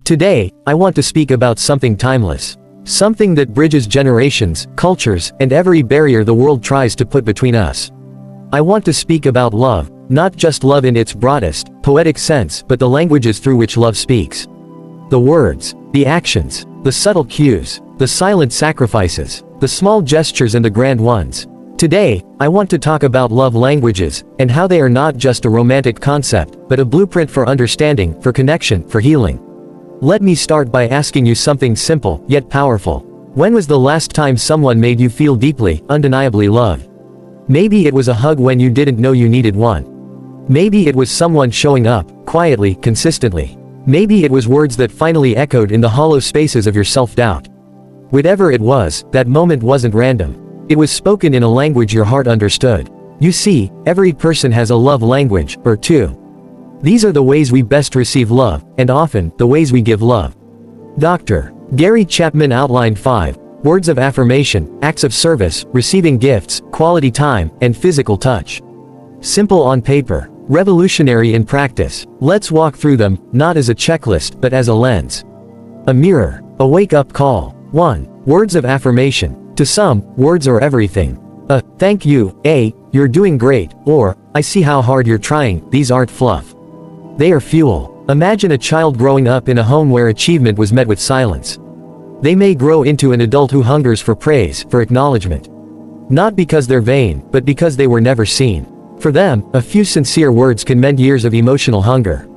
Today, I want to speak about something timeless. Something that bridges generations, cultures, and every barrier the world tries to put between us. I want to speak about love, not just love in its broadest, poetic sense, but the languages through which love speaks. The words, the actions, the subtle cues, the silent sacrifices, the small gestures and the grand ones. Today, I want to talk about love languages, and how they are not just a romantic concept, but a blueprint for understanding, for connection, for healing. Let me start by asking you something simple, yet powerful. When was the last time someone made you feel deeply, undeniably loved? Maybe it was a hug when you didn't know you needed one. Maybe it was someone showing up, quietly, consistently. Maybe it was words that finally echoed in the hollow spaces of your self-doubt. Whatever it was, that moment wasn't random. It was spoken in a language your heart understood. You see, every person has a love language, or two. These are the ways we best receive love, and often, the ways we give love. Dr. Gary Chapman outlined 5 words of affirmation, acts of service, receiving gifts, quality time, and physical touch. Simple on paper, revolutionary in practice. Let's walk through them, not as a checklist, but as a lens. A mirror, a wake-up call. 1. Words of affirmation. To some, words are everything. A thank you, a you're doing great, or I see how hard you're trying. These aren't fluff. They are fuel. Imagine a child growing up in a home where achievement was met with silence. They may grow into an adult who hungers for praise, for acknowledgement. Not because they're vain, but because they were never seen. For them, a few sincere words can mend years of emotional hunger.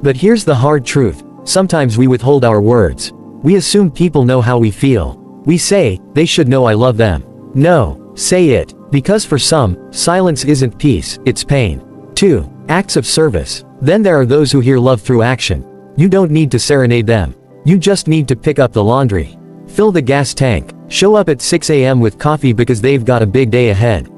But here's the hard truth. Sometimes we withhold our words. We assume people know how we feel. We say, they should know I love them. No, say it. Because for some, silence isn't peace, it's pain. 2. Acts of service. Then there are those who hear love through action. You don't need to serenade them. You just need to pick up the laundry. Fill the gas tank. Show up at 6 a.m. with coffee because they've got a big day ahead.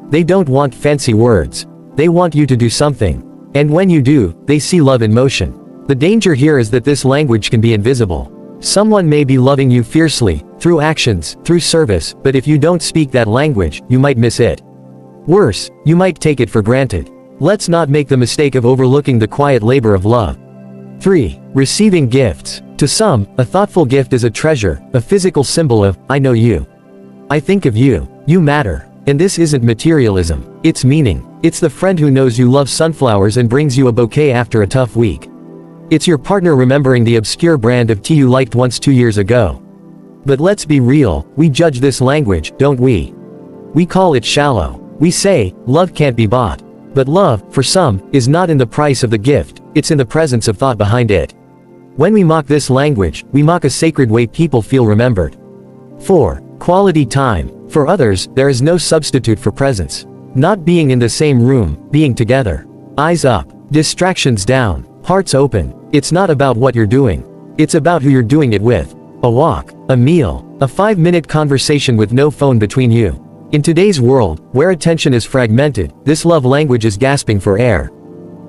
They don't want fancy words. They want you to do something. And when you do, they see love in motion. The danger here is that this language can be invisible. Someone may be loving you fiercely, through actions, through service, but if you don't speak that language, you might miss it. Worse, you might take it for granted. Let's not make the mistake of overlooking the quiet labor of love. 3. Receiving gifts. To some, a thoughtful gift is a treasure, a physical symbol of, I know you. I think of you. You matter. And this isn't materialism. It's meaning. It's the friend who knows you love sunflowers and brings you a bouquet after a tough week. It's your partner remembering the obscure brand of tea you liked once 2 years ago. But let's be real, we judge this language, don't we? We call it shallow. We say, love can't be bought. But love, for some, is not in the price of the gift, it's in the presence of thought behind it. When we mock this language, we mock a sacred way people feel remembered. 4. Quality time. For others, there is no substitute for presence. Not being in the same room, being together. Eyes up, distractions down, hearts open. It's not about what you're doing. It's about who you're doing it with. A walk, a meal, a 5-minute conversation with no phone between you. In today's world, where attention is fragmented, this love language is gasping for air.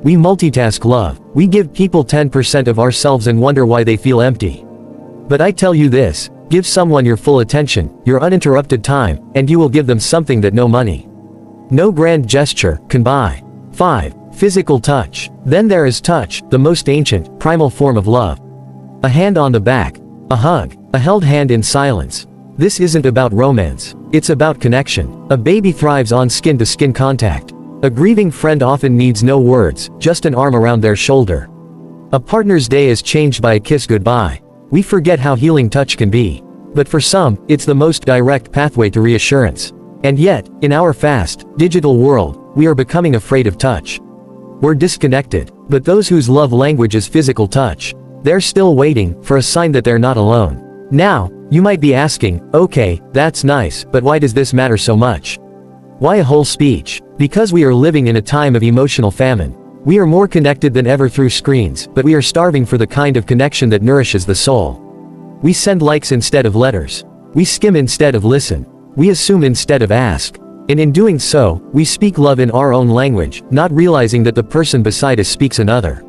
We multitask love. We give people 10% of ourselves and wonder why they feel empty. But I tell you this, give someone your full attention, your uninterrupted time, and you will give them something that no money, no grand gesture, can buy. 5. Physical touch. Then there is touch, the most ancient, primal form of love. A hand on the back. A hug. A held hand in silence. This isn't about romance. It's about connection. A baby thrives on skin-to-skin contact. A grieving friend often needs no words, just an arm around their shoulder. A partner's day is changed by a kiss goodbye. We forget how healing touch can be. But for some, it's the most direct pathway to reassurance. And yet, in our fast, digital world, we are becoming afraid of touch. We're disconnected. But those whose love language is physical touch, they're still waiting for a sign that they're not alone. Now, you might be asking, okay, that's nice, but why does this matter so much? Why a whole speech? Because we are living in a time of emotional famine. We are more connected than ever through screens, but we are starving for the kind of connection that nourishes the soul. We send likes instead of letters. We skim instead of listen. We assume instead of ask. And in doing so, we speak love in our own language, not realizing that the person beside us speaks another.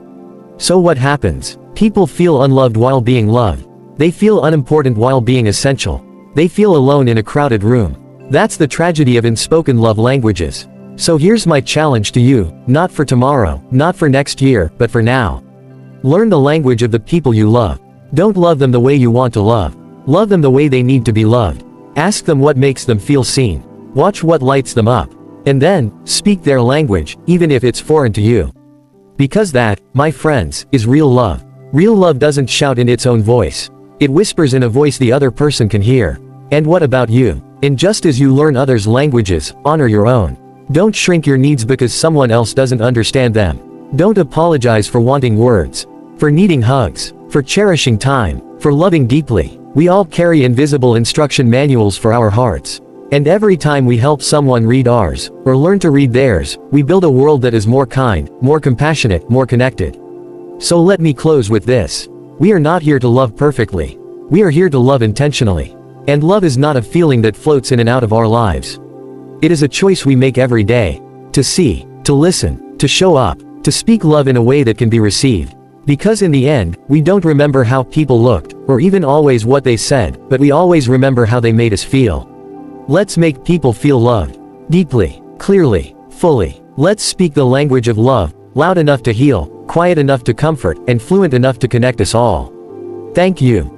So what happens? People feel unloved while being loved. They feel unimportant while being essential. They feel alone in a crowded room. That's the tragedy of unspoken love languages. So here's my challenge to you, not for tomorrow, not for next year, but for now. Learn the language of the people you love. Don't love them the way you want to love. Love them the way they need to be loved. Ask them what makes them feel seen. Watch what lights them up. And then, speak their language, even if it's foreign to you. Because that, my friends, is real love. Real love doesn't shout in its own voice. It whispers in a voice the other person can hear. And what about you? And just as you learn others' languages, honor your own. Don't shrink your needs because someone else doesn't understand them. Don't apologize for wanting words, for needing hugs, for cherishing time, for loving deeply. We all carry invisible instruction manuals for our hearts. And every time we help someone read ours, or learn to read theirs, we build a world that is more kind, more compassionate, more connected. So let me close with this. We are not here to love perfectly. We are here to love intentionally. And love is not a feeling that floats in and out of our lives. It is a choice we make every day. To see, to listen, to show up, to speak love in a way that can be received. Because in the end, we don't remember how people looked, or even always what they said, but we always remember how they made us feel. Let's make people feel loved. Deeply, clearly, fully. Let's speak the language of love, loud enough to heal, quiet enough to comfort, and fluent enough to connect us all. Thank you.